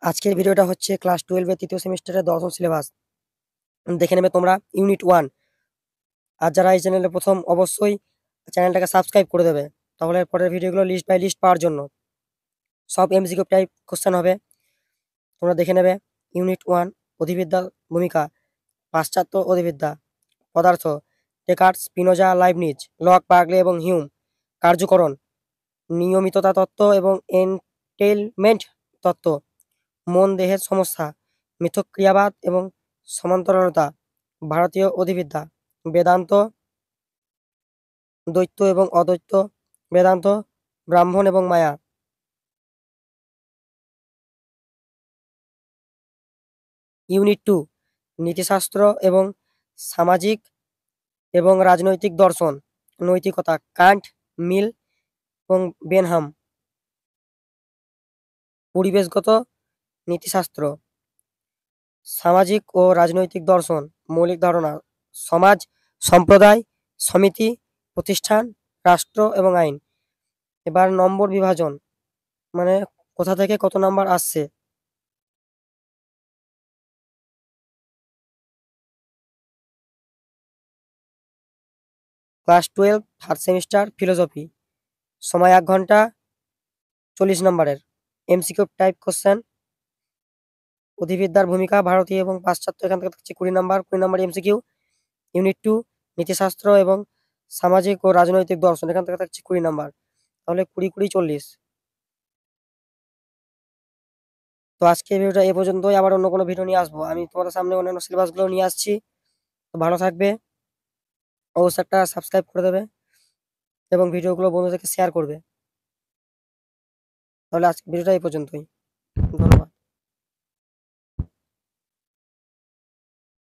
আজকের ভিডিওটা হচ্ছে ক্লাস 12 এর ৩য় সেমিস্টারের ১০ম সিলেবাস। দেখে নেবে তোমরা ইউনিট 1। আর যারা এই চ্যানেলে প্রথম অবশ্যই চ্যানেলটাকে সাবস্ক্রাইব করে দেবে। তাহলে পরের ভিডিওগুলো লিস্ট বাই লিস্ট পাওয়ার জন্য। সব এমসিকিউ টাইপ কোশ্চেন হবে। তোমরা দেখে নেবে ইউনিট 1 অধিবিদ্যার ভূমিকা, পাশ্চাত্য অধিবিদ্যা, পদার্থ, ডেকার্টস, স্পিনোজা, লাইবনিজ, লক, বার্গলে এবং হিউম, কার্যকরণ, নিয়মিততা তত্ত্ব এবং এনটেইলমেন্ট তত্ত্ব, মন দেহের সমস্যা, মিথস্ক্রিয়াবাদ এবং সমান্তরালতা, ভারতীয় অধিবিদ্যা, বেদান্ত, দ্বৈত এবং অদ্বৈত বেদান্ত, ব্রাহ্মণ এবং মায়া। ইউনিট 2 নীতিশাস্ত্র এবং সামাজিক এবং রাজনৈতিক দর্শন, নৈতিকতা, কান্ট, মিল এবং বেনহাম। পরিবেশগত নীতিশাস্ত্র, সামাজিক ও রাজনৈতিক দর্শন, মৌলিক ধারণা, সমাজ, সম্প্রদায়, সমিতি, প্রতিষ্ঠান, রাষ্ট্র এবং আইন। এবার নম্বর বিভাজন, মানে কোথা থেকে কত নাম্বার আসছে। ক্লাস 12 থার্ড সেমিস্টার ফিলোসফি, সময় 1 ঘন্টা, 40 নম্বরের এমসিকিউ টাইপ কোশ্চেন। অধিবিদ্যার ভূমিকা, ভারতীয় এবং পাশ্চাত্য, এখান থেকে থাকছে 20 নাম্বার, 20 নাম্বার এমসিকিউ। ইউনিট 2 নীতিশাস্ত্র এবং সামাজিক ও রাজনৈতিক দর্শন, এখান থেকে থাকছে 20 নাম্বার। তাহলে 20 20 40। তো আজকে ভিডিওটা এ পর্যন্তই। আবার অন্য কোনো ভিডিও নিয়ে আসবো। আমি তোমাদের সামনে অন্যান্য সিলেবাসগুলো নিয়ে আসছি। তো ভালো থাকবে, অবশ্যই একটা সাবস্ক্রাইব করে দেবে এবং ভিডিওগুলো বন্ধুদেরকে শেয়ার করবে। তাহলে আজকে ভিডিওটা এই পর্যন্তই।